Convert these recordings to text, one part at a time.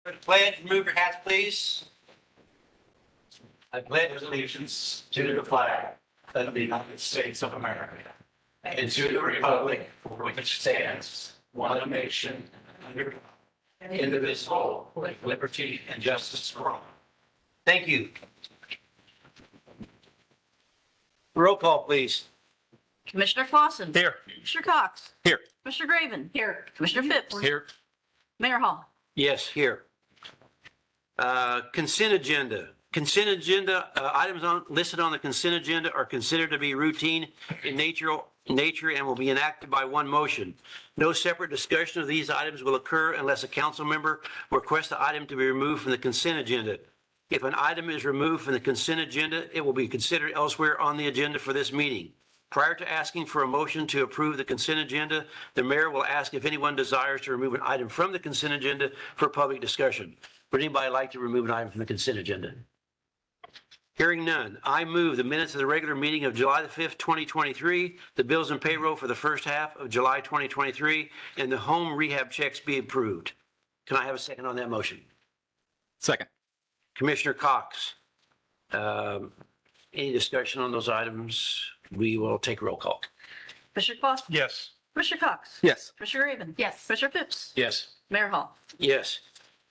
Pledge, remove your hats, please. I pledge allegiance to the flag of the United States of America and to the republic for which it stands, one nation, under God, indivisible, with liberty and justice for all. Thank you. Roll call, please. Commissioner Clausen. Here. Commissioner Cox. Here. Commissioner Graven. Here. Commissioner Phipps. Here. Mayor Hall. Yes, here. Consent agenda. Consent agenda, items listed on the consent agenda are considered to be routine in nature and will be enacted by one motion. No separate discussion of these items will occur unless a council member requests the item to be removed from the consent agenda. If an item is removed from the consent agenda, it will be considered elsewhere on the agenda for this meeting. Prior to asking for a motion to approve the consent agenda, the mayor will ask if anyone desires to remove an item from the consent agenda for public discussion. Would anybody like to remove an item from the consent agenda? Hearing none, I move the minutes of the regular meeting of July the 5th, 2023, the bills and payroll for the first half of July 2023, and the home rehab checks be approved. Can I have a second on that motion? Second. Commissioner Cox, any discussion on those items? We will take roll call. Commissioner Clausen. Yes. Commissioner Cox. Yes. Commissioner Graven. Yes. Commissioner Phipps. Yes. Mayor Hall. Yes.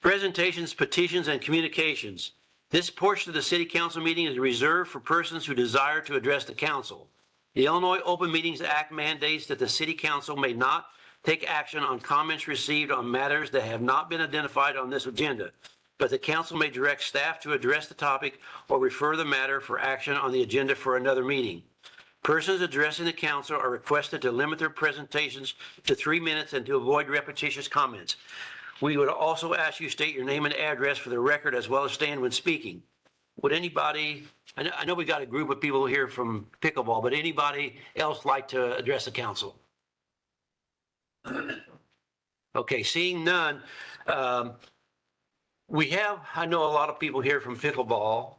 Presentations, petitions, and communications. This portion of the city council meeting is reserved for persons who desire to address the council. The Illinois Open Meetings Act mandates that the city council may not take action on comments received on matters that have not been identified on this agenda, but the council may direct staff to address the topic or refer the matter for action on the agenda for another meeting. Persons addressing the council are requested to limit their presentations to 3 minutes and to avoid repetitious comments. We would also ask you state your name and address for the record as well as stand when speaking. Would anybody, I know we got a group of people here from pickleball, but anybody else like to address the council? Okay, seeing none, we have, I know a lot of people here from pickleball,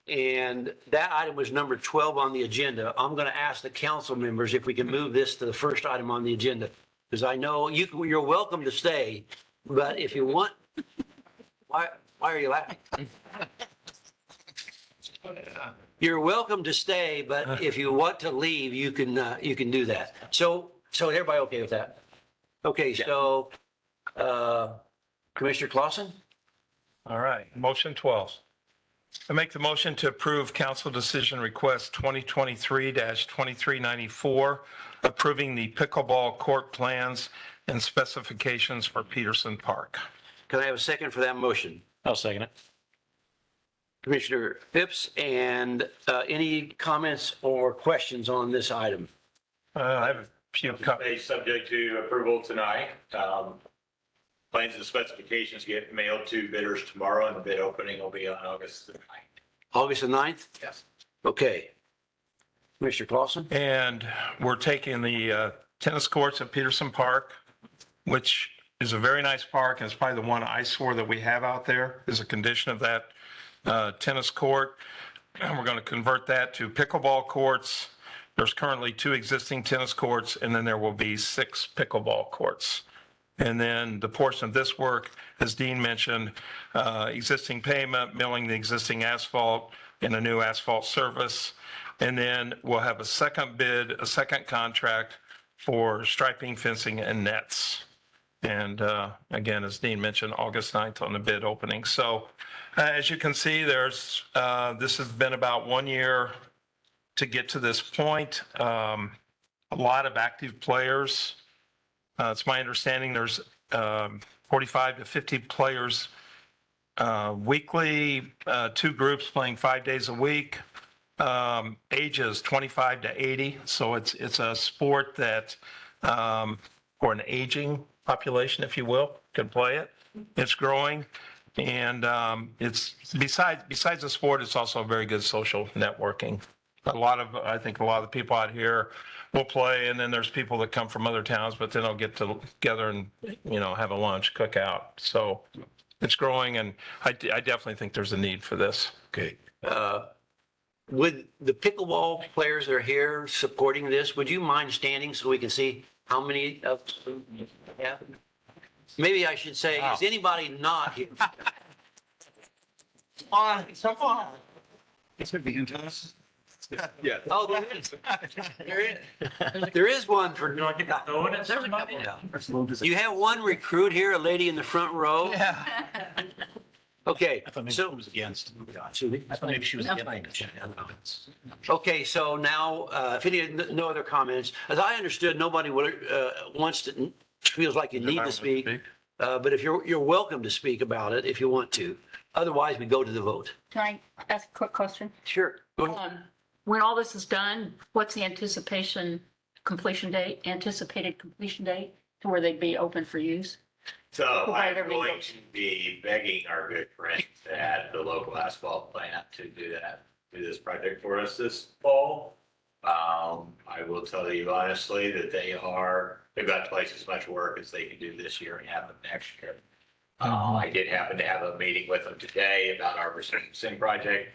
and that item was number 12 on the agenda. I'm going to ask the council members if we can move this to the first item on the agenda, because I know you're welcome to stay, but if you want, why are you laughing? You're welcome to stay, but if you want to leave, you can do that. So everybody okay with that? Okay, so Commissioner Clausen? All right. Motion 12. I make the motion to approve council decision request 2023-2394, approving the pickleball court plans and specifications for Peterson Park. Can I have a second for that motion? I'll second it. Commissioner Phipps, and any comments or questions on this item? I have a few Made subject to approval tonight. Plans and specifications get mailed to bidders tomorrow, and the bid opening will be on August the 9th. August the 9th? Yes. Okay. Commissioner Clausen? And we're taking the tennis courts at Peterson Park, which is a very nice park, and it's probably the one eyesore that we have out there is a condition of that tennis court. And we're going to convert that to pickleball courts. There's currently 2 existing tennis courts, and then there will be 6 pickleball courts. And then the portion of this work, as Dean mentioned, existing pavement, milling the existing asphalt in a new asphalt service. And then we'll have a second bid, a second contract for striping, fencing, and nets. And again, as Dean mentioned, August 9th on the bid opening. So as you can see, this has been about 1 year to get to this point. A lot of active players. It's my understanding there's 45 to 50 players weekly, 2 groups playing 5 days a week, ages 25 to 80. So it's a sport that for an aging population, if you will, can play it. It's growing. And it's besides the sport, it's also a very good social networking. I think a lot of the people out here will play, and then there's people that come from other towns, but then they'll get together and, have a lunch, cook out. So it's growing, and I definitely think there's a need for this. Okay. Would the pickleball players that are here supporting this, would you mind standing so we can see how many of them you have? maybe I should say, is anybody not here? Come on. Yeah. Oh, there is. There is. There is one for. There's a couple. You have one recruit here, a lady in the front row. Yeah. Okay, I thought maybe she so, was against. I thought maybe she was against. okay, so now, if any, no other comments, as I understood, nobody wants to, feels like you need to speak. But if you're welcome to speak about it if you want to. Otherwise, we go to the vote. Can I ask a quick question? Sure. Go ahead. When all this is done, what's the anticipated completion date to where they'd be open for use? So Provided I'm everything going goes- to be begging our good friends at the local asphalt plant to do this project for us this fall. I will tell you honestly that they've got twice as much work as they can do this year and have them next year. I did happen to have a meeting with them today about our Sim project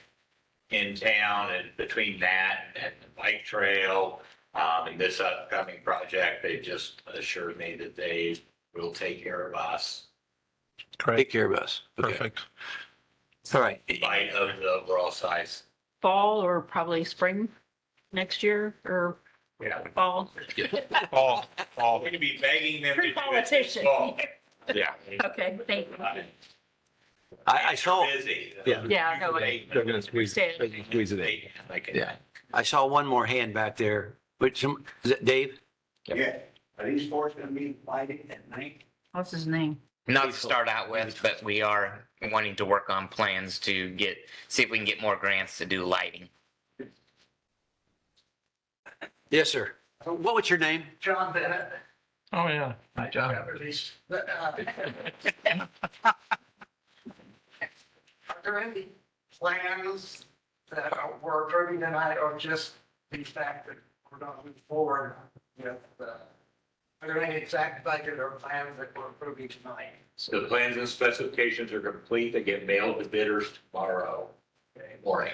in town, and between that and the bike trail, and this upcoming project, they just assured me that they will take care of us Great. Take care of us. Okay. Perfect. All right. in spite of the overall size. Fall or probably spring next year or Yeah. fall? All. We're going to be begging them to do it this Pre-politician. fall. Yeah. Okay, thank you. I saw, Busy. Yeah. Yeah, I know. They're gonna squeeze it in. Yeah. I saw one more hand back there. Which, is it Dave? Yeah, are these sports gonna be lighting at night? What's his name? Not to start out with, but we are wanting to work on plans to see if we can get more grants to do lighting. Yes, sir. What was your name? John Bennett. Oh, yeah. Hi, John. Are there any plans that we're approving tonight, or just the fact that we're gonna move forward with, are there any exact budget or plans that we're approving tonight? So the plans and specifications are complete. They get mailed to bidders tomorrow morning.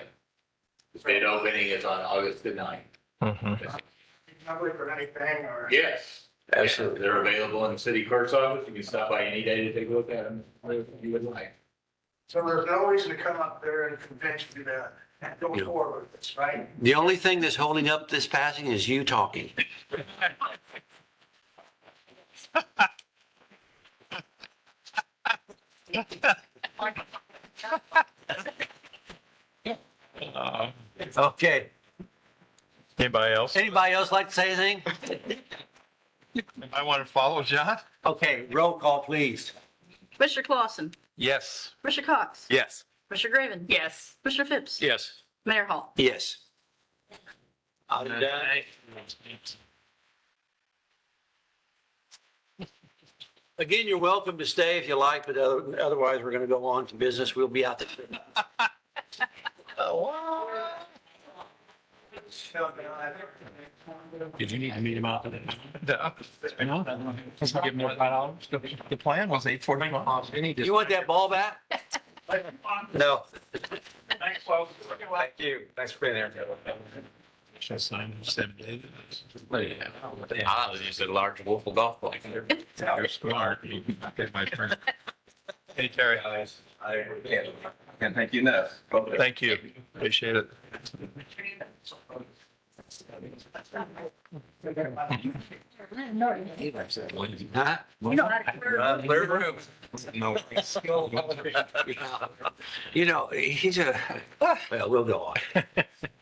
The bid opening is on August the 9th. Mhm. Nobody for anything, or? Yes. Absolutely. They're available in the city clerk's office. You can stop by any day to take a look at them if you would like. So there's no reason to come up there and convince you that, go No. forward with this, right? The only thing that's holding up this passing is you talking. Okay. Anybody else? Anybody else like to say anything? I want to follow John? Okay, roll call, please. Commissioner Clausen, Yes. Commissioner Cox, Yes. Commissioner Graven, Yes. Commissioner Phipps, Yes. Mayor Hall. Yes. Again, you're welcome to stay if you like, but otherwise, we're going to go on to business. We'll be out there. Did you need to meet him out there? Give more $5. The plan was 845. You want that ball back? No. Thanks, folks. Thank you. Thanks for being there. Should I sign 7 days? I was just a large Wolf golf ball. You're smart. Okay, my turn. Hey, Terry. Can't thank you enough. Thank you. Appreciate it. Huh? You know how to clear. No. You know, he's well, we'll go on.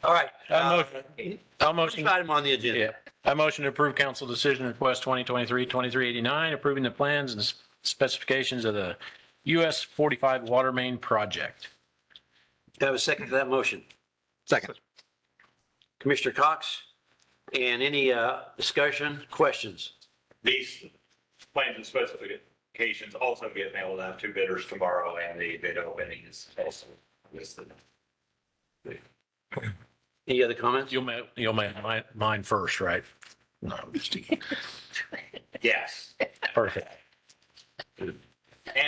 All right. I'll motion, First item on the agenda. yeah, I motion to approve council decision request 2023-2389, approving the plans and specifications of the US 45 water main project. Do I have a second to that motion? Second. Commissioner Cox, and any discussion, questions? These plans and specifications also get mailed out to bidders tomorrow, and the bid opening is also listed. Any other comments? You'll make mine first, right? No, I'm just kidding. Yes. Perfect. And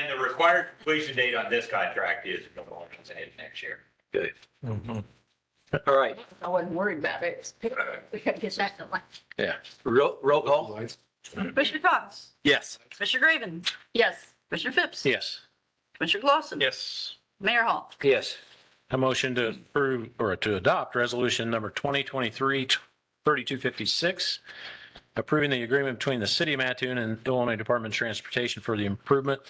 the required completion date on this contract is Memorial Day next year. Good. Mhm. All right. I wasn't worried about it. We gotta get that done. Yeah. Roll call? Commissioner Cox? Yes. Commissioner Graven? Yes. Commissioner Phipps? Yes. Commissioner Clausen? Yes. Mayor Hall? Yes. A motion to approve or to adopt resolution number 2023-3256, approving the agreement between the city of Mattoon and Illinois Department of Transportation for the improvement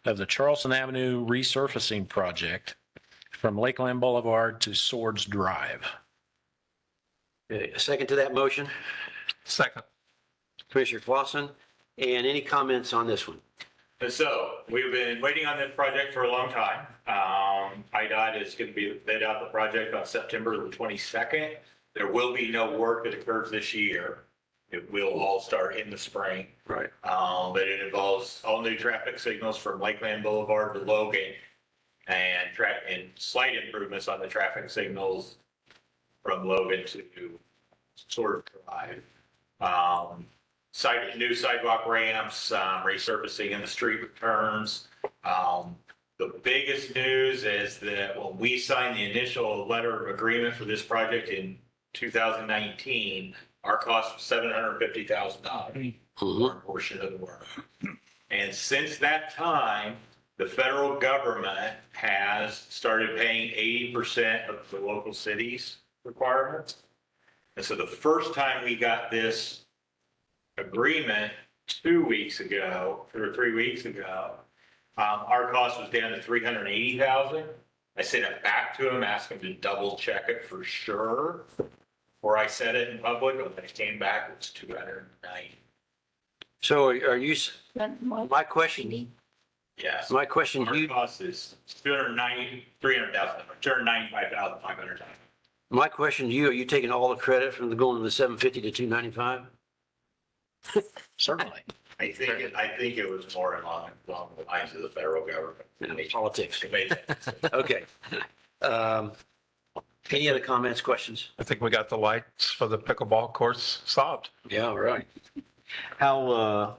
of the Charleston Avenue resurfacing project from Lakeland Boulevard to Swords Drive. Okay, a second to that motion, Second. Commissioner Clausen. And any comments on this one? And so we've been waiting on this project for a long time. IDOT is going to be bid out the project on September the 22nd. There will be no work that occurs this year. It will all start in the spring. Right. But it involves all new traffic signals from Lakeland Boulevard to Logan and slight improvements on the traffic signals from Logan to Sword Drive. New sidewalk ramps, resurfacing in the street returns. The biggest news is that when we signed the initial letter of agreement for this project in 2019, our cost was $750,000 for a portion of the work. And since that time, the federal government has started paying 80% of the local cities' requirements. And so the first time we got this agreement 2 weeks ago, or 3 weeks ago, our cost was down to $380,000. I sent it back to him, asked him to double check it for sure. Or I said it in public, when it came back, it was 290. So are you, my question, Yes. my question, Our you, cost is $395,500. my question to you, are you taking all the credit from the going from the 750 to 295? Certainly. I think it was more along the lines of the federal government. Politics. It made sense. Okay. Any other comments, questions? I think we got the lights for the pickleball courts solved. Yeah, all right. How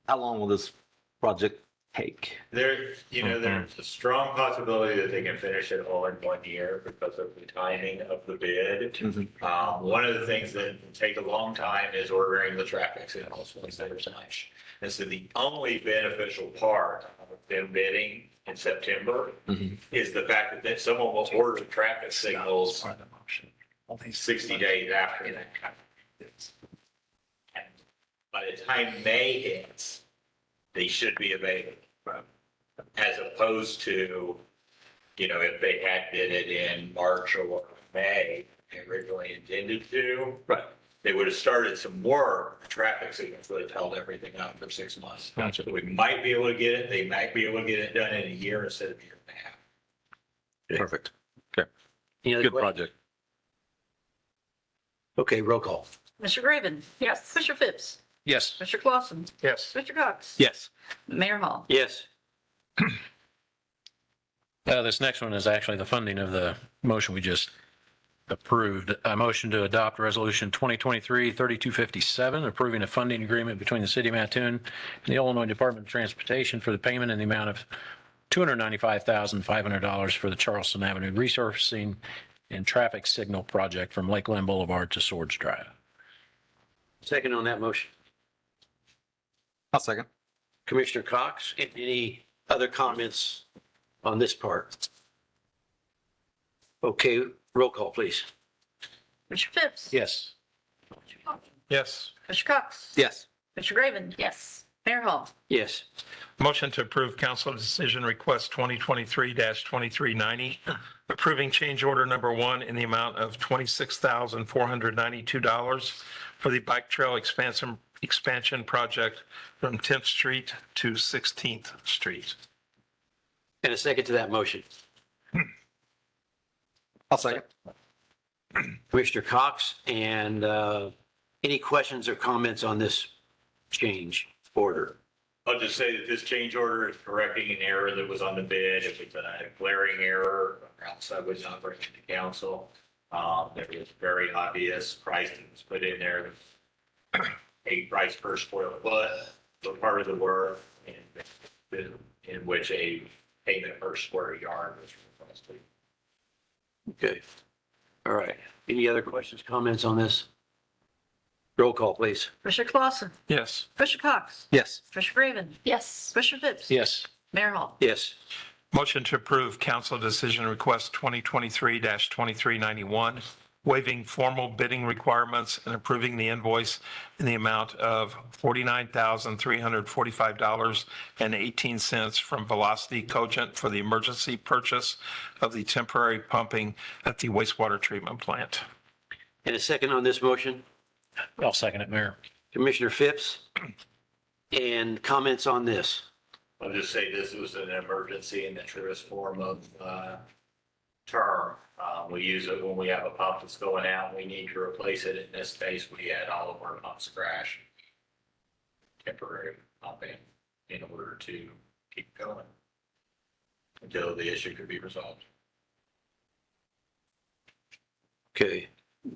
long will this project take? There's a strong possibility that they can finish it all in 1 year because of the timing of the bid. One of the things that will take a long time is ordering the traffic signals once they're finished. And so the only beneficial part of them bidding in September is the fact that someone will order the traffic signals 60 days after that. And by the time May hits, they should be available. As opposed to, if they had bid it in March or May, they originally intended to. Right. They would have started some work, the traffic signals would have held everything up for 6 months. Gotcha. So we might be able to get it, they might be able to get it done in a year instead of a year and a half. Perfect. Any other Good questions? project. Okay, roll call. Commissioner Graven? Yes. Commissioner Phipps? Yes. Commissioner Clausen? Yes. Commissioner Cox? Yes. Mayor Hall? Yes. This next one is actually the funding of the motion we just approved. A motion to adopt resolution 2023-3257, approving a funding agreement between the city of Mattoon and the Illinois Department of Transportation for the payment in the amount of $295,500 for the Charleston Avenue resurfacing and traffic signal project from Lakeland Boulevard to Swords Drive. Second on that motion. I'll second. Commissioner Cox, any other comments on this part? Okay, roll call, please. Commissioner Phipps? Yes. Yes. Commissioner Cox? Yes. Commissioner Graven? Yes. Mayor Hall? Yes. Motion to approve council decision request 2023-2390, approving change order number 1 in the amount of $26,492 for the bike trail expansion project from 10th Street to 16th Street. And a second to that motion. I'll second. Commissioner Cox, and any questions or comments on this change order? I'll just say that this change order is correcting an error that was on the bid. It was a glaring error, or else I would not bring it to council. There was a very obvious price that was put in there, a price per square foot for part of the work, in which a payment per square yard was requested. Okay. All right. Any other questions, comments on this? Roll call, please. Commissioner Clausen, Yes. Commissioner Cox, Yes. Commissioner Graven, Yes. Commissioner Phipps. Yes. Mayor Hall. Yes. Motion to approve council decision request 2023-2391, waiving formal bidding requirements and approving the invoice in the amount of $49,345.18 from Velocity Cogent for the emergency purchase of the temporary pumping at the wastewater treatment plant. And a second on this motion, I'll second it, Mayor. Commissioner Phipps. And comments on this? I'll just say this was an emergency in the truest form of term. We use it when we have a pump that's going out, we need to replace it. In this case, we had all of our pumps crash. Temporary pumping in order to keep going until the issue could be resolved. Okay.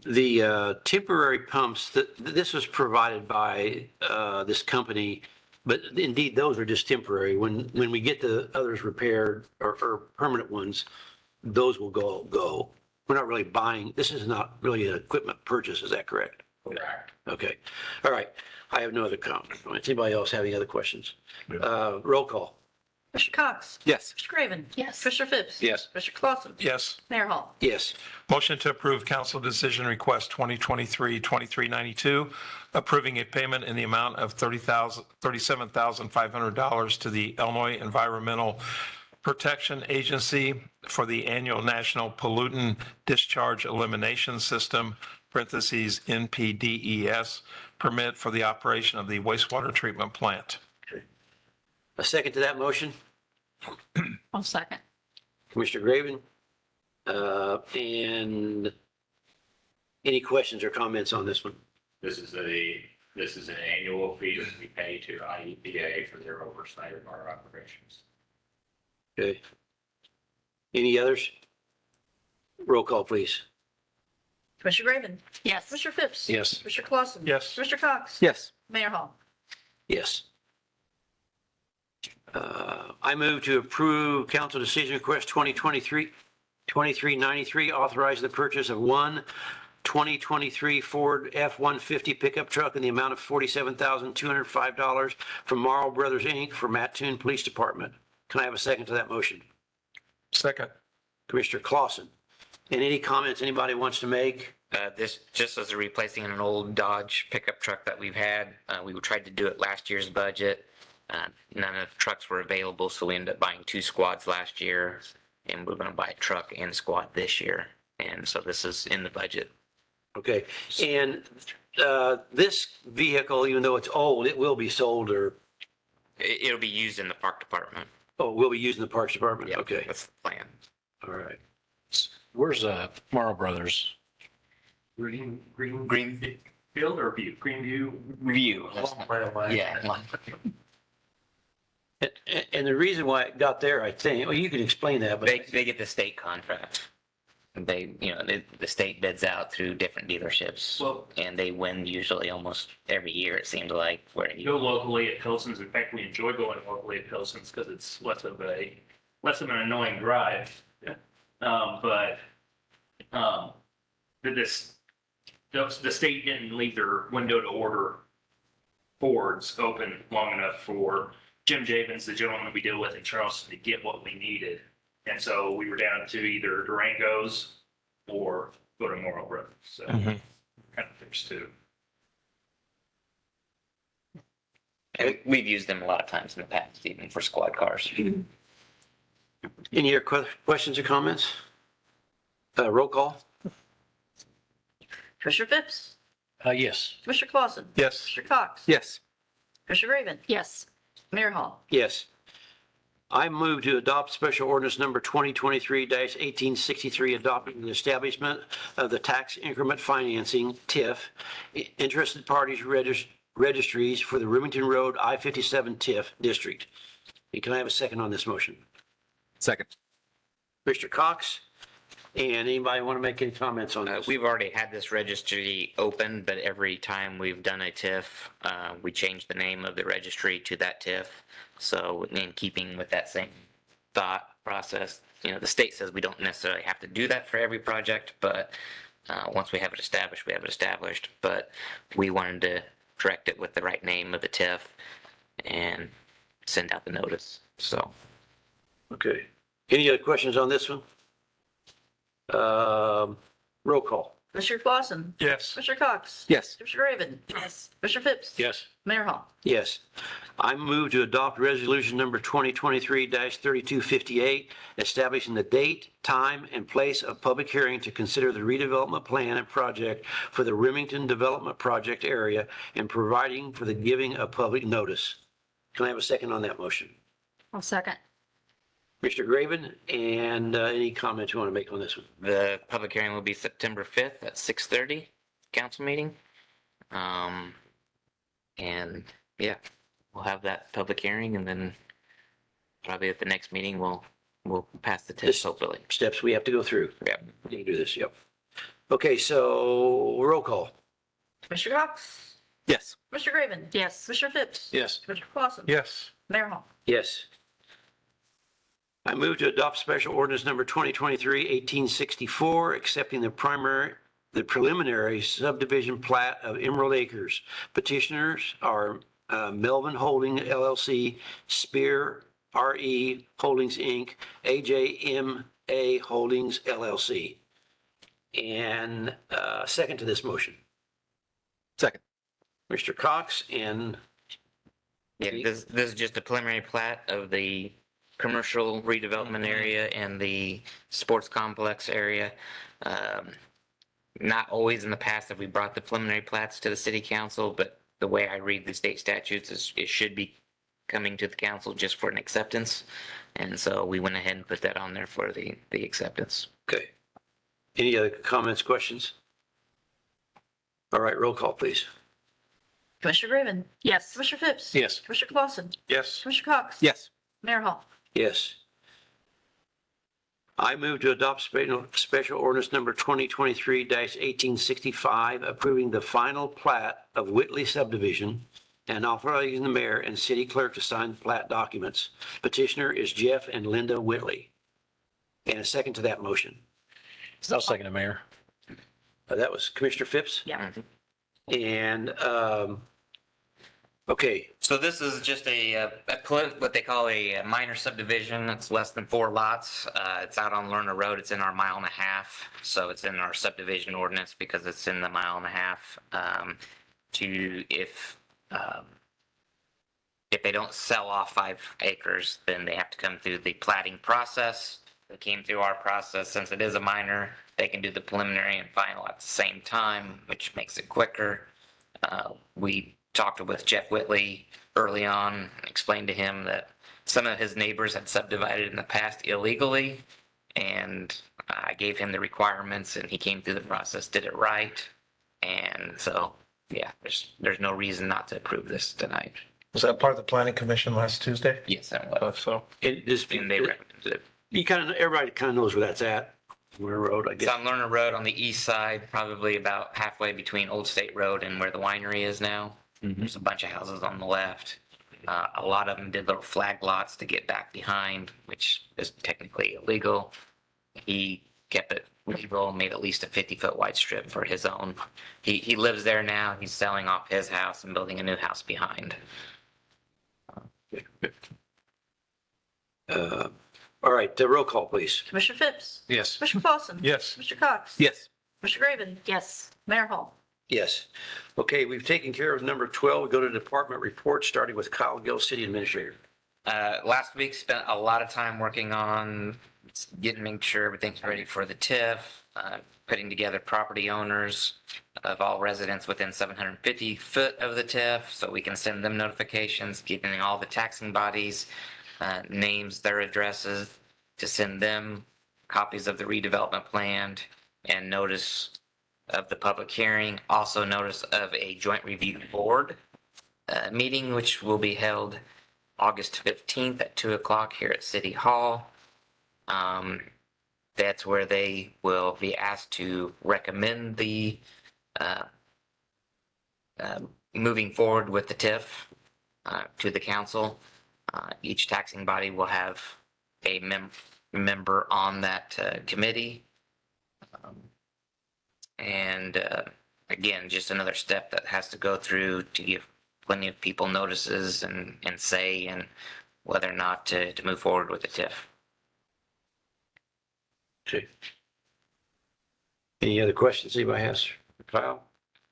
The temporary pumps, this was provided by this company, but indeed, those are just temporary. When we get the others repaired or permanent ones, those will go. We're not really buying, this is not really an equipment purchase, is that correct? Correct. Okay. All right. I have no other comments. Anybody else have any other questions? Roll call. Commissioner Cox, Yes. Commissioner Graven. Yes. Commissioner Phipps. Yes. Commissioner Clausen, Yes. Mayor Hall. Yes. Motion to approve council decision request 2023-2392, approving a payment in the amount of $37,500 to the Illinois Environmental Protection Agency for the annual National Pollutant Discharge Elimination System, parentheses NPDES, permit for the operation of the wastewater treatment plant. A second to that motion, I'll second. Commissioner Graven. And any questions or comments on this one? This is an annual fee that we pay to IEPA for their oversight of our operations. Okay. Any others? Roll call, please. Commissioner Graven. Yes. Commissioner Phipps. Yes. Commissioner Clausen. Yes. Commissioner Cox. Yes. Mayor Hall. Yes. I move to approve council decision request 2393, authorize the purchase of one 2023 Ford F-150 pickup truck in the amount of $47,205 from Marl Brothers, Inc. for Mattoon Police Department. Can I have a second to that motion? Second. Commissioner Clausen. And any comments anybody wants to make? This just as replacing an old Dodge pickup truck that we've had. We tried to do it last year's budget. None of the trucks were available, so we ended up buying 2 squads last year, and we're going to buy a truck and squad this year. And so this is in the budget. Okay. And this vehicle, even though it's old, it will be sold or, It'll be used in the park department. will be used in the Parks Department? Yeah, Okay. that's the plan. All right. Where's Morrow Brothers? Greenfield or View? Greenview? View. Right away. Yeah. And the reason why it got there, I think, well, you can explain that, but They get the state contract. The state bids out through different dealerships, Well- and they win usually almost every year, it seems like, where Go locally at Pilson's. In fact, we enjoy going locally at Pilson's because it's less of an annoying drive. The state didn't leave their window to order Fords open long enough for Jim Javins, the gentleman we deal with in Charleston, to get what we needed. And so we were down to either Durango's or go to Morrow Brothers. So kind of there's two. And we've used them a lot of times in the past, even for squad cars. any other questions or comments? Roll call? Commissioner Phipps. Yes. Commissioner Clausen. Yes. Commissioner Cox. Yes. Commissioner Graven. Yes. Mayor Hall. Yes. I move to adopt special ordinance number 2023-1863, adopting the establishment of the tax increment financing, TIF, interested parties registries for the Remington Road I-57 TIF district. And can I have a second on this motion? Second. Mr. Cox, and anybody want to make any comments on this? We've already had this registry open, but every time we've done a TIF, we change the name of the registry to that TIF. So in keeping with that same thought process, the state says we don't necessarily have to do that for every project, but Once we have it established, we have it established, but we wanted to correct it with the right name of the TIF and send out the notice, so. Okay. Any other questions on this one? Roll call. Commissioner Clausen. Yes. Commissioner Cox. Yes. Commissioner Raven. Yes. Commissioner Phipps. Yes. Mayor Hall. Yes. I move to adopt resolution number 2023-3258, establishing the date, time, and place of public hearing to consider the redevelopment plan and project for the Remington Development Project area and providing for the giving of public notice. Can I have a second on that motion? I'll second. Mr. Graven, and any comments you want to make on this one? The public hearing will be September 5th at 6:30, council meeting. And yeah, we'll have that public hearing and then probably at the next meeting, we'll pass the test hopefully. Steps we have to go through. Yep. You can do this, yep. Okay, so roll call. Commissioner Cox. Yes. Commissioner Raven. Yes. Commissioner Phipps. Yes. Commissioner Clausen. Yes. Mayor Hall. Yes. I move to adopt special ordinance number 2023-1864, accepting the preliminary subdivision plat of Emerald Acres. Petitioners are Melvin Holding LLC, Spear RE Holdings Inc., AJMA Holdings LLC. And second to this motion. Second. Mr. Cox and Yeah, this is just a preliminary plat of the commercial redevelopment area and the sports complex area. Not always in the past have we brought the preliminary plats to the city council, but the way I read the state statutes is it should be coming to the council just for an acceptance. And so we went ahead and put that on there for the acceptance. okay. Any other comments, questions? All right, roll call, please. Commissioner Raven. Yes. Commissioner Phipps. Yes. Commissioner Clausen. Yes. Commissioner Cox. Yes. Mayor Hall. Yes. I move to adopt special ordinance number 2023-1865, approving the final plat of Whitley subdivision and authorizing the mayor and city clerk to sign plat documents. Petitioner is Jeff and Linda Whitley. And a second to that motion. I'll second it, Mayor. That was Commissioner Phipps. Yeah. And, okay, So this is just what they call a minor subdivision. It's less than 4 lots. It's out on Lerner Road. It's in our 1.5 miles. So it's in our subdivision ordinance because it's in the 1.5 miles. If they don't sell off 5 acres, then they have to come through the platting process. They came through our process. Since it is a minor, they can do the preliminary and final at the same time, which makes it quicker. We talked with Jeff Whitley early on, and explained to him that some of his neighbors had subdivided in the past illegally, and I gave him the requirements, and he came through the process, did it right, and so, yeah, there's no reason not to approve this tonight. Was that part of the planning commission last Tuesday? Yes, that was. So, it is, And they recommended it. you kind of, everybody kind of knows where that's at. Lerner Road, I It's guess. on Lerner Road on the east side, probably about halfway between Old State Road and where the winery is now. There's a bunch of houses on the left. A lot of them did little flag lots to get back behind, which is technically illegal. He kept it legal, made at least a 50-foot wide strip for his own. He lives there now. He's selling off his house and building a new house behind. All right, the roll call, please. Commissioner Phipps. Yes. Commissioner Clausen. yes. Commissioner Cox. Yes. Commissioner Raven. Yes. Mayor Hall. Yes. Okay, we've taken care of number 12. We go to department reports, starting with Kyle Gill, City Administrator. Last week spent a lot of time working on making sure everything's ready for the TIF, putting together property owners of all residents within 750 foot of the TIF so we can send them notifications, giving all the taxing bodies names, their addresses, to send them copies of the redevelopment plan and notice of the public hearing, also notice of a joint review board meeting, which will be held August 15th at 2:00 here at City Hall. That's where they will be asked to recommend the moving forward with the TIF to the council. Each taxing body will have a member on that committee. And again, just another step that has to go through to give plenty of people notices and say and whether or not to move forward with the TIF. Okay. Any other questions anybody has? Kyle?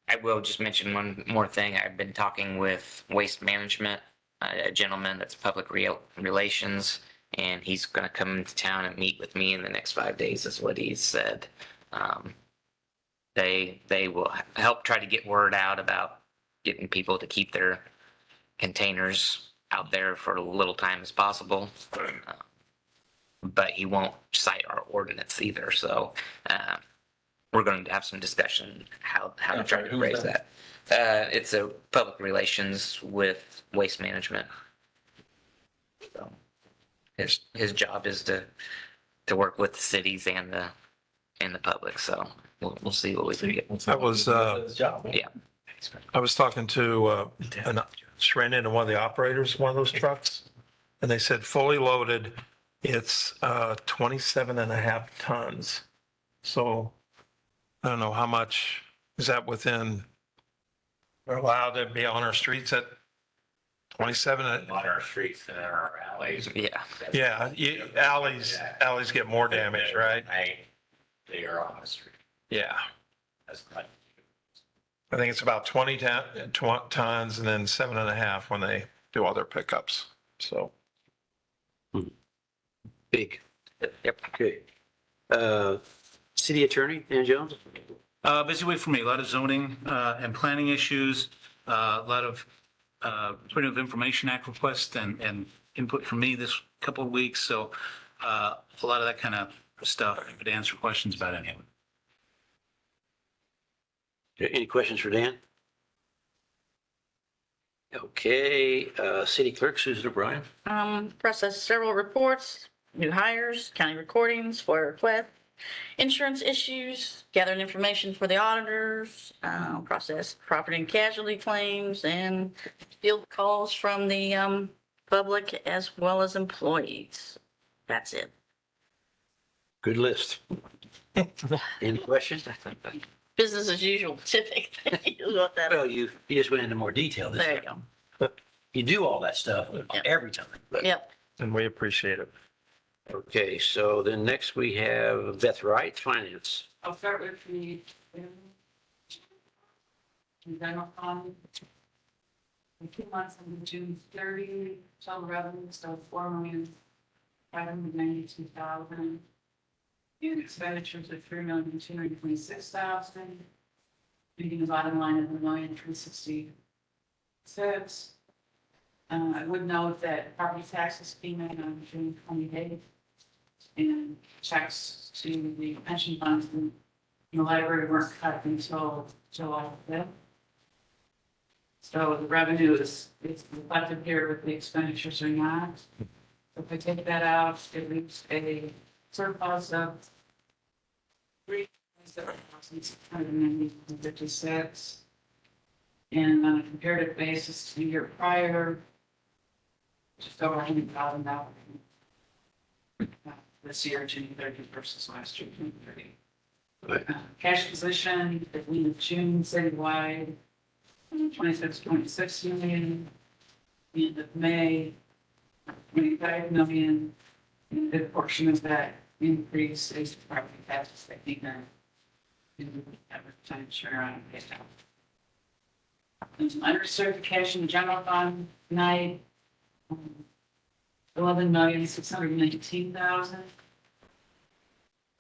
I will just mention one more thing. I've been talking with Waste Management, a gentleman that's public relations, and he's going to come into town and meet with me in the next 5 days, is what he said. They will help try to get word out about getting people to keep their containers out there for as little time as possible. But he won't cite our ordinance either, so we're going to have some discussion how to try to phrase that. It's a public relations with Waste Management. So his job is to work with the cities and the public. So we'll see what we can get. I was, Yeah. I was talking to, just ran into one of the operators, of one of those trucks, and they said fully loaded, it's 27 and a half tons. So I don't know how much, is that within, we're allowed to be on our streets at 27? On our streets and in our alleys. Yeah. Yeah, alleys get more damage, right? They are on the street. Yeah. That's not. I think it's about 20 tons and then 7.5 when they do all their pickups. So. Big. Yep. Okay. City Attorney, Dan Jones? Busy week for me, a lot of zoning and planning issues, a lot of Freedom of Information Act requests and input from me this couple of weeks. So a lot of that kind of stuff, I could answer questions about any of it. Any questions for Dan? Okay, City Clerk Susan O'Brien. Process several reports, new hires, county recordings, FOIA request, insurance issues, gathered information for the auditors, process property and casualty claims, and field calls from the public as well as employees. That's it. Good list. Any questions? Business as usual, typically. is what that- Well, you just went into more detail this There you time. go. You do all that stuff every time. but- Yep. And we appreciate it. Okay, so then next we have Beth Wright, Finance. I'll start with the general fund. In 2 months ending June 30, total revenues of $4,592,000. And expenditures of $3,226,000. Leaving the bottom line of $1,366,000. I would note that property taxes came in on June 28th. And checks to the pension funds in the library weren't cut until July 5th. So the revenue is reflected here, but the expenditures are not. If I take that out, it leaves a surplus of $3,690.56. And on a comparative basis to the year prior, just over $100,000. This year, June 30 versus last year, June 30. Right. Cash position at the end of June citywide, 26.6 million. End of May, 25 million. And a good portion of that increase is property taxes that came in time share on paid out. There's unreserved cash in the general fund tonight. 11,619,000.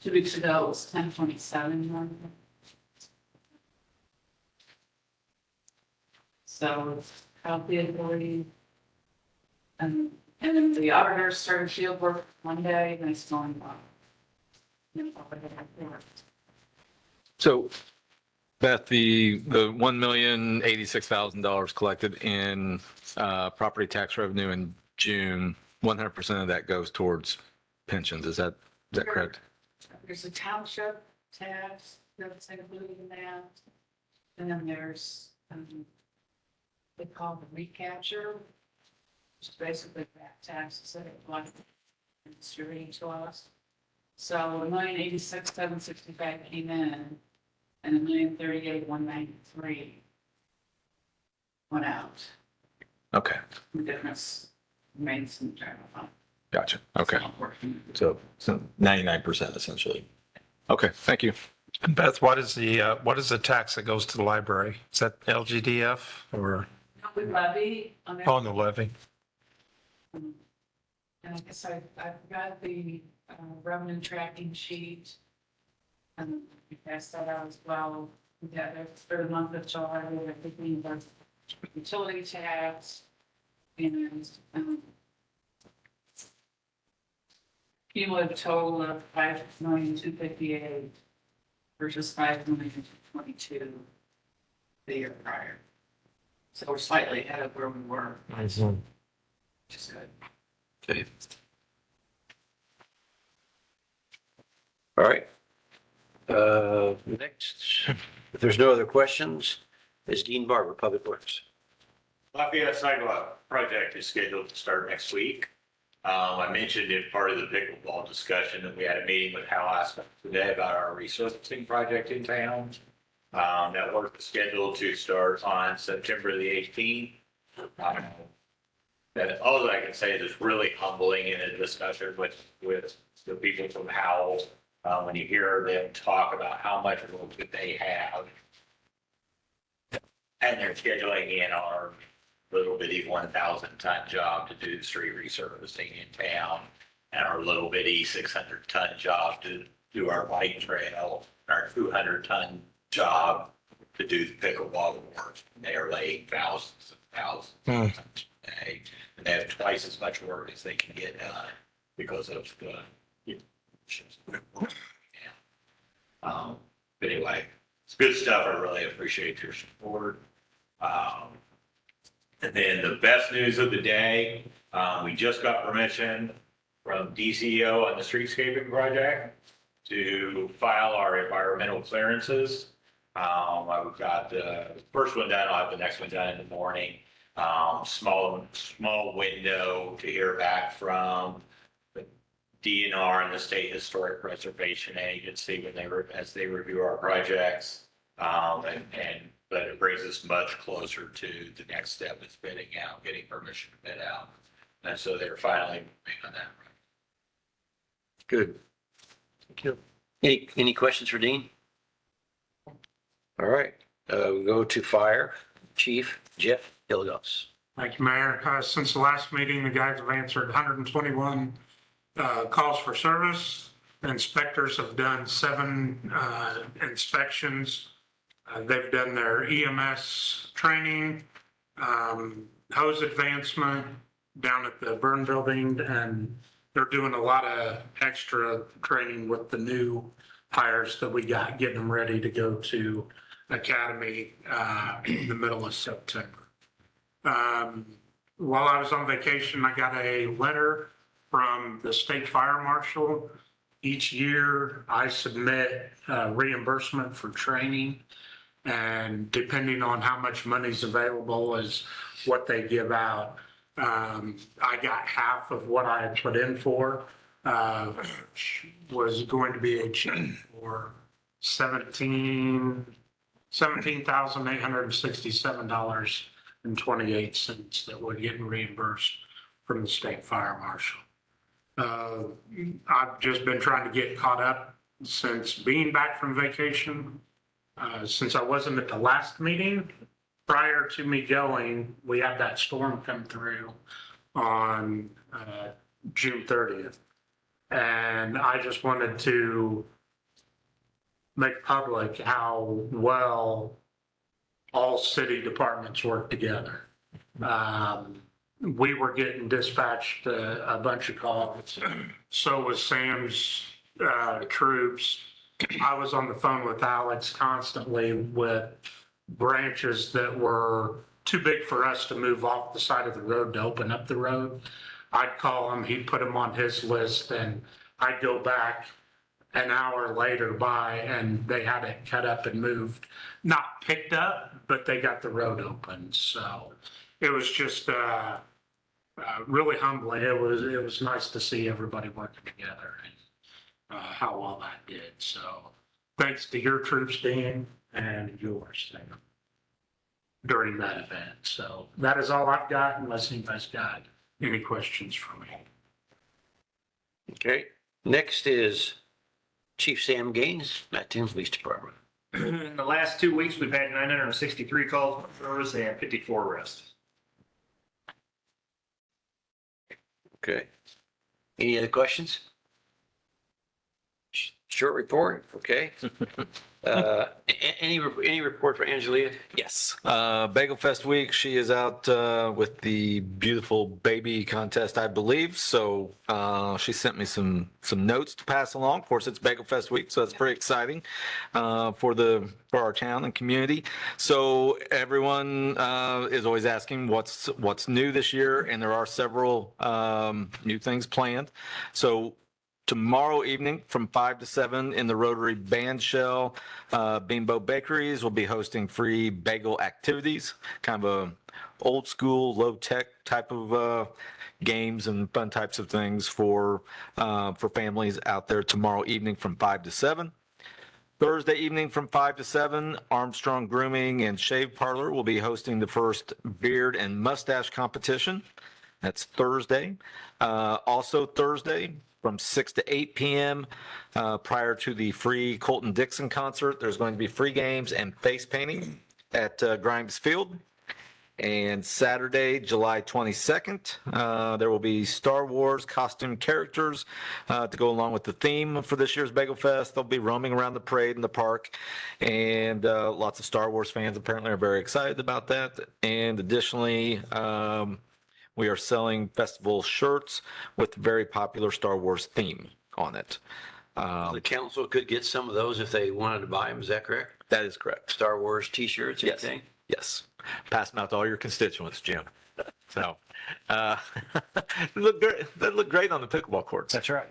2 weeks ago, it was 10.7 million. So it's healthy ability. And then the auditors started field work Monday, and it's going on. So Beth, the $1,086,000 collected in property tax revenue in June, 100% of that goes towards pensions. Is that correct? There's a township tax that's included in that. And then there's, they call the recapture, which is basically back taxes that are like distributing to us. So $1,086,765 came in, and $1,038,193 went out. Okay, The difference remains in the general fund. gotcha. Okay. It's not working. So 99% essentially. Okay, thank you. And Beth, what is the tax that goes to the library? Is that LGDF or, We levy on that. oh, no levy? And I guess I've got the revenue tracking sheet. And we passed that out as well. Yeah, that's for the month of July, we're thinking about utility tax and cumulative total of 5,258,000 versus 5,222,000 the year prior. So we're slightly ahead of where we were, which is good. Okay. All right. Next, if there's no other questions, is Dean Barber, Public Works. Lafayette Sidewalk project is scheduled to start next week. I mentioned in part of the pickleball discussion that we had a meeting with Hal Aspen today about our resurfacing project in town. That work is scheduled to start on September the 18th. That all that I can say is it's really humbling in a discussion with the people from Howell. When you hear them talk about how much work that they have, and they're scheduling in our little bitty 1,000 ton job to do the street resurfacing in town, and our little bitty 600 ton job to do our bike trail, our 200 ton job to do the pickleball work. They are laying thousands and thousands of tons a day, and they have twice as much work as they can get done because of the. But anyway, it's good stuff. I really appreciate your support. And then the best news of the day, we just got permission from DCEO on the streetscaping project to file our environmental clearances. I've got the first one done. I'll have the next one done in the morning. Small window to hear back from the DNR and the State Historic Preservation Agency when as they review our projects. But it brings us much closer to the next step is bidding out, getting permission to bid out. And so they're finally moving on that. Good. Thank you. Any questions for Dean? All right, we'll go to Fire Chief Jeff Hilgos. Thank you, Mayor. Since the last meeting, the guys have answered 121 calls for service. The inspectors have done 7 inspections. They've done their EMS training, hose advancement down at the burn building, and they're doing a lot of extra training with the new hires that we got, getting them ready to go to Academy in the middle of September. While I was on vacation, I got a letter from the state fire marshal. Each year I submit reimbursement for training, and depending on how much money's available is what they give out. I got half of what I had put in for, was going to be a check for $17,867.28 that we're getting reimbursed from the state fire marshal. I've just been trying to get caught up since being back from vacation. Since I wasn't at the last meeting, prior to me going, we had that storm come through on June 30th. And I just wanted to make public how well all city departments work together. We were getting dispatched a bunch of calls. So was Sam's troops. I was on the phone with Alex constantly with branches that were too big for us to move off the side of the road to open up the road. I'd call him, he'd put them on his list, and I'd go back an hour later by and they had it cut up and moved. Not picked up, but they got the road open. So it was just really humbling. It was nice to see everybody working together and how well that did. So thanks to your troops, Dan, and yours during that event. So that is all I've got unless anybody's got any questions for me. Okay, next is Chief Sam Gaines, Mattoon Police Department. In the last 2 weeks, we've had 963 calls for service and 54 arrests. Okay. Any other questions? Short report, okay. Any report for Angelia? Yes. Bagel Fest week, she is out with the beautiful baby contest, I believe. So she sent me some notes to pass along. Of course, it's Bagel Fest week, so that's pretty exciting for our town and community. So everyone is always asking what's new this year, and there are several new things planned. So tomorrow evening from 5 to 7 in the Rotary Band Shell, Beanbo Bakeries will be hosting free bagel activities, kind of a old school, low tech type of games and fun types of things for families out there tomorrow evening from 5 to 7. Thursday evening from 5 to 7, Armstrong Grooming and Shave Parlor will be hosting the first beard and mustache competition. That's Thursday. Also Thursday, from 6 to 8 p.m. Prior to the free Colton Dixon concert, there's going to be free games and face painting at Grimes Field. And Saturday, July 22nd, there will be Star Wars costume characters to go along with the theme for this year's Bagel Fest. They'll be roaming around the parade in the park, and lots of Star Wars fans apparently are very excited about that. And additionally, we are selling festival shirts with the very popular Star Wars theme on it. The council could get some of those if they wanted to buy them, is that correct? That is correct. Star Wars t-shirts, Yes. anything? Yes. Pass them out to all your constituents, Jim. So, they look great on the pickleball courts. That's right.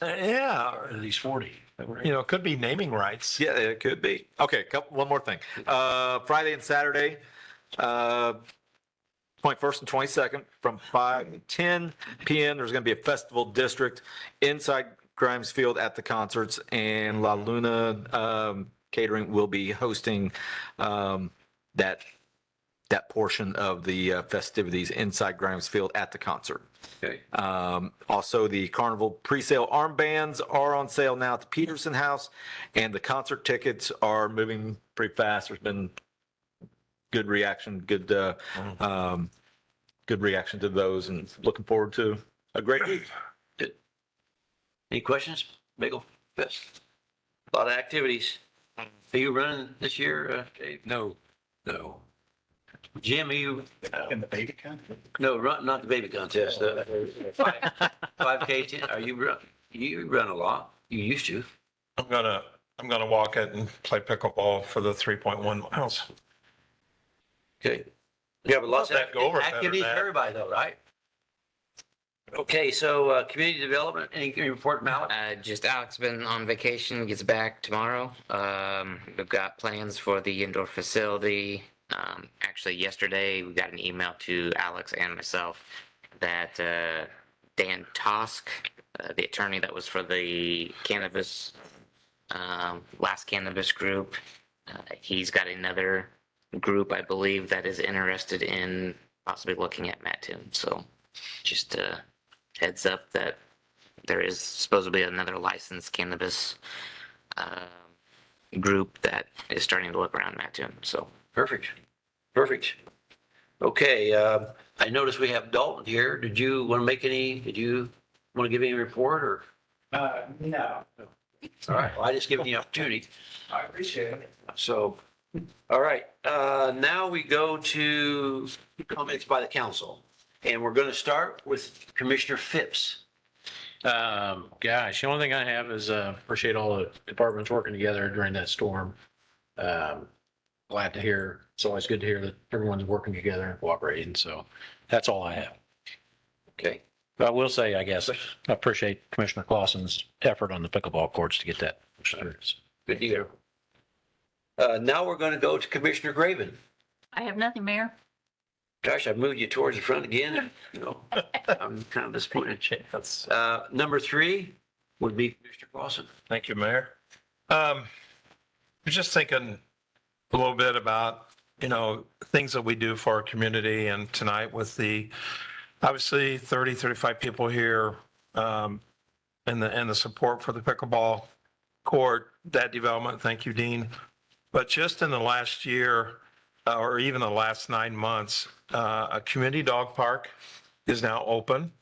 Yeah, Or at least 40. it could be naming rights. Yeah, it could be. Okay, one more thing. Friday and Saturday, 21st and 22nd from 5 to 10 p.m. There's going to be a festival district inside Grimes Field at the concerts, and La Luna Catering will be hosting that portion of the festivities inside Grimes Field at the concert. Okay. Also, the Carnival pre-sale armbands are on sale now at the Peterson House, and the concert tickets are moving pretty fast. There's been good reaction, good reaction to those, and looking forward to a great week. Good. Any questions? Bagel Fest. A lot of activities. Are you running this year, Dave? No. Jim, are you? In the baby contest? No, not the baby contest. 5K, are you run a lot? You used to. I'm gonna walk it and play pickleball for the 3.1 miles. Okay. You have lots of Let that go over better, activities for Matt. everybody though, right? Okay, so community development, any report, Malik? Just Alex been on vacation, gets back tomorrow. We've got plans for the indoor facility. Actually, yesterday we got an email to Alex and myself that Dan Tosk, the attorney that was for the cannabis, last cannabis group, he's got another group, I believe, that is interested in possibly looking at Mattoon. So just heads up that there is supposedly another licensed cannabis group that is starting to look around Mattoon. So Perfect. Okay, I noticed we have Dalton here. Did you want to give any report or? No, All right, well, I just given you the opportunity. I appreciate it. So, all right, now we go to comments by the council. And we're going to start with Commissioner Phipps. Gosh, the only thing I have is appreciate all the departments working together during that storm. Glad to hear, it's always good to hear that everyone's working together and cooperating. So that's all I have. Okay. But I will say, I guess, I appreciate Commissioner Clausen's effort on the pickleball courts to get that pushed through. Good to hear. Now we're going to go to Commissioner Graven. I have nothing, Mayor. Gosh, I moved you towards the front again. I'm kind of disappointed. Number 3 would be Commissioner Clausen. Thank you, Mayor. Just thinking a little bit about, things that we do for our community, and tonight with the, obviously 30, 35 people here, and the support for the pickleball court, that development. Thank you, Dean. But just in the last year, or even the last 9 months, a community dog park is now open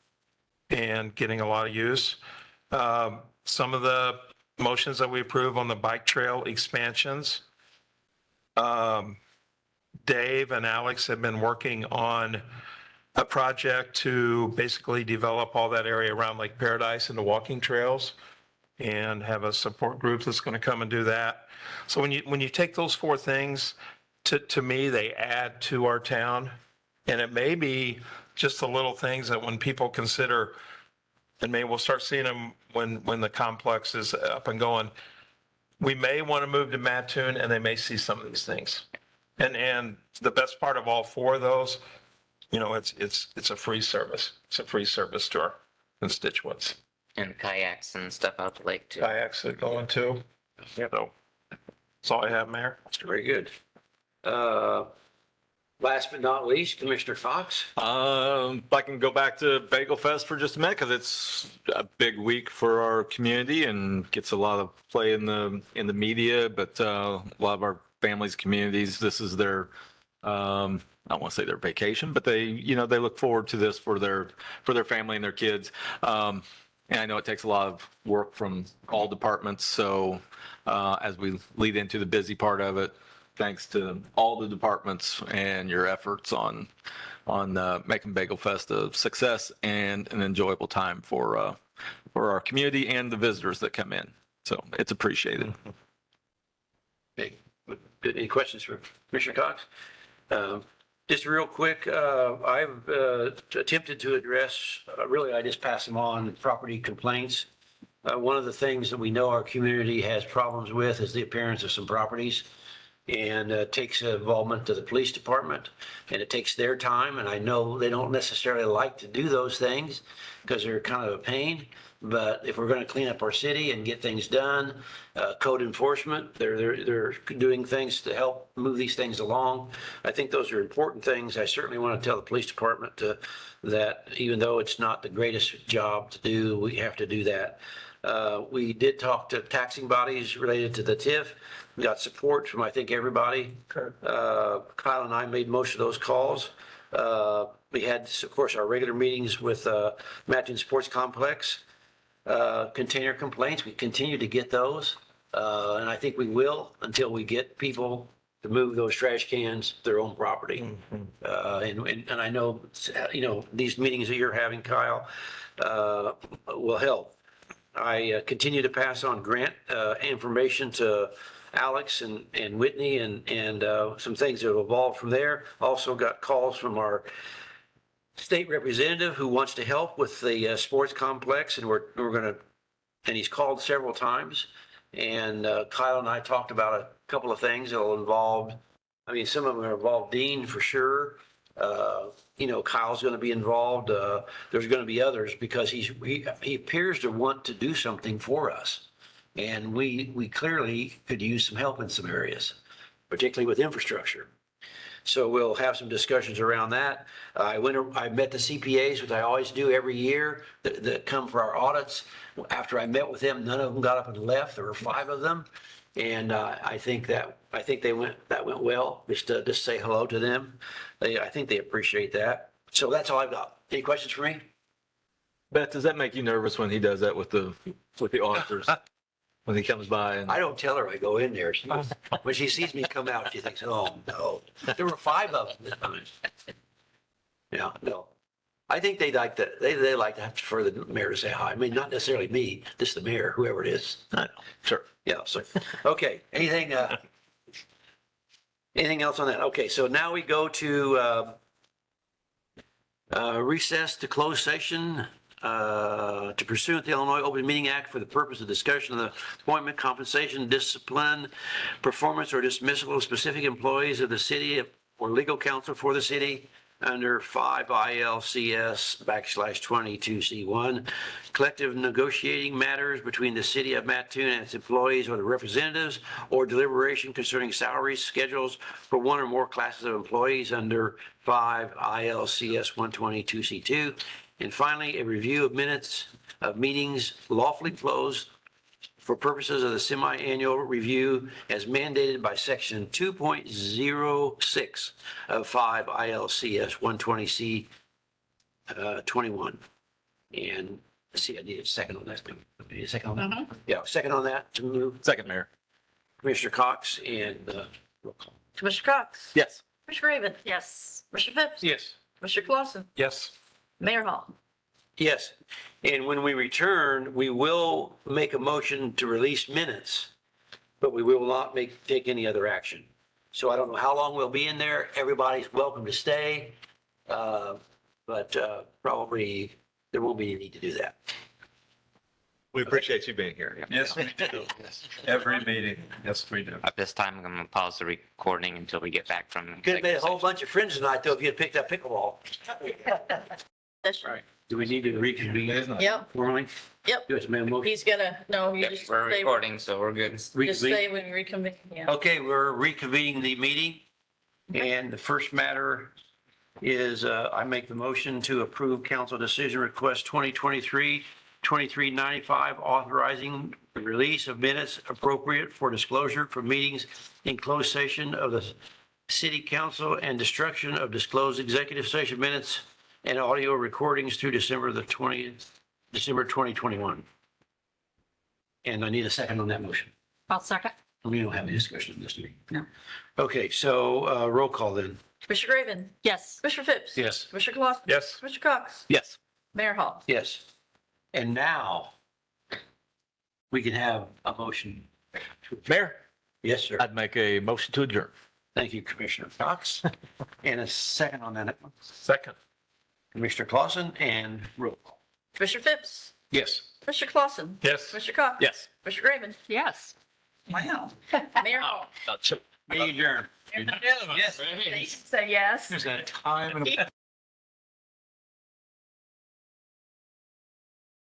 and getting a lot of use. Some of the motions that we approve on the bike trail expansions, Dave and Alex have been working on a project to basically develop all that area around Lake Paradise into walking trails, and have a support group that's going to come and do that. So when you take those four things, to me, they add to our town. And it may be just the little things that when people consider, and maybe we'll start seeing them when the complex is up and going, we may want to move to Mattoon, and they may see some of these things. And the best part of all four of those, it's a free service. It's a free service to our constituents. And kayaks and stuff out the lake too. Kayaks are going too. So that's all I have, Mayor. That's very good. Last but not least, Commissioner Fox. If I can go back to Bagel Fest for just a minute, because it's a big week for our community and gets a lot of play in the media, but a lot of our families, communities, this is their, I don't want to say their vacation, but they look forward to this for their family and their kids. And I know it takes a lot of work from all departments. So as we lead into the busy part of it, thanks to all the departments and your efforts on making Bagel Fest a success and an enjoyable time for our community and the visitors that come in. So it's appreciated. Okay. Good. Any questions for Commissioner Cox? Just real quick, I've attempted to address, really, I just pass them on, property complaints. One of the things that we know our community has problems with is the appearance of some properties, and takes involvement to the police department, and it takes their time. And I know they don't necessarily like to do those things because they're kind of a pain. But if we're going to clean up our city and get things done, code enforcement, they're doing things to help move these things along. I think those are important things. I certainly want to tell the police department that even though it's not the greatest job to do, we have to do that. We did talk to taxing bodies related to the TIF. We got support from, I think, everybody. Kyle and I made most of those calls. We had, of course, our regular meetings with Mattoon Sports Complex. Container complaints, we continue to get those. And I think we will until we get people to move those trash cans to their own property. And I know, these meetings that you're having, Kyle, will help. I continue to pass on grant information to Alex and Whitney and some things that have evolved from there. Also got calls from our state representative who wants to help with the sports complex, and we're going to, and he's called several times. And Kyle and I talked about a couple of things that will involve, some of them involve Dean for sure. Kyle's going to be involved. There's going to be others because he appears to want to do something for us. And we clearly could use some help in some areas, particularly with infrastructure. So we'll have some discussions around that. I met the CPAs, which I always do every year, that come for our audits. After I met with them, none of them got up and left. There were 5 of them. And I think that went well, just to say hello to them. I think they appreciate that. So that's all I've got. Any questions for me? Beth, does that make you nervous when he does that with the auditors? When he comes by and I don't tell her I go in there. When she sees me come out, she thinks, oh, no. There were 5 of them this time. Yeah, no. I think they like to have for the mayor to say hi. Not necessarily me, just the mayor, whoever it is. I know. sure. Yeah, so, okay, anything else on that? Okay, so now we go to recess to closed session to pursue the Illinois Open Meeting Act for the purpose of discussion of the appointment, compensation, discipline, performance, or dismissal of specific employees of the city or legal counsel for the city. under 5 ILCS/22C1, collective negotiating matters between the city of Mattoon and its employees or the representatives, or deliberation concerning salaries, schedules for one or more classes of employees under 5 ILCS 122C2. And finally, a review of minutes of meetings lawfully closed for purposes of the semi-annual review as mandated by section 2.06 of 5 ILCS 120C 21. And let's see, I need a second on that. I need a second on that. Yeah, second on that to move. Second, Mayor. Commissioner Cox and roll call. Commissioner Cox? Yes. Commissioner Raven? Yes. Commissioner Phipps? Yes. Commissioner Clausen? Yes. Mayor Hall? Yes, and when we return, we will make a motion to release minutes, but we will not take any other action. So I don't know how long we'll be in there. Everybody's welcome to stay. But probably there won't be any need to do that. We appreciate you being here. Yes, we do. Every meeting. Yes, we do. At this time, I'm going to pause the recording until we get back from. Could have made a whole bunch of friends tonight, though, if you had picked up pickleball. That's Right. Do we need to reconvene? Yep, Formally? yep. Yes, ma'am. Motion. He's gonna, no, you Yep, just we're say, recording, so we're good. just Reconvene? say when we reconvene, yeah. Okay, we're reconvening the meeting. And the first matter is I make the motion to approve council decision request 2023-2395, authorizing the release of minutes appropriate for disclosure for meetings in closed session of the city council and destruction of disclosed executive session minutes and audio recordings through December 2021. And I need a second on that motion. I'll second. We don't have any discussion on this meeting. No. Okay, so roll call then. Commissioner Raven? Yes. Commissioner Phipps? Yes. Commissioner Clausen? Yes. Commissioner Cox? Yes. Mayor Hall? Yes. And now we can have a motion. Mayor, Yes, sir. I'd make a motion to adjourn. Thank you, Commissioner Cox. And a second on that, Second. Commissioner Clausen, and roll call. Commissioner Phipps? Yes. Commissioner Clausen? Yes. Commissioner Cox? Yes. Commissioner Raven? Yes. Wow. Mayor Hall? Meeting adjourned. Say yes. There's that time and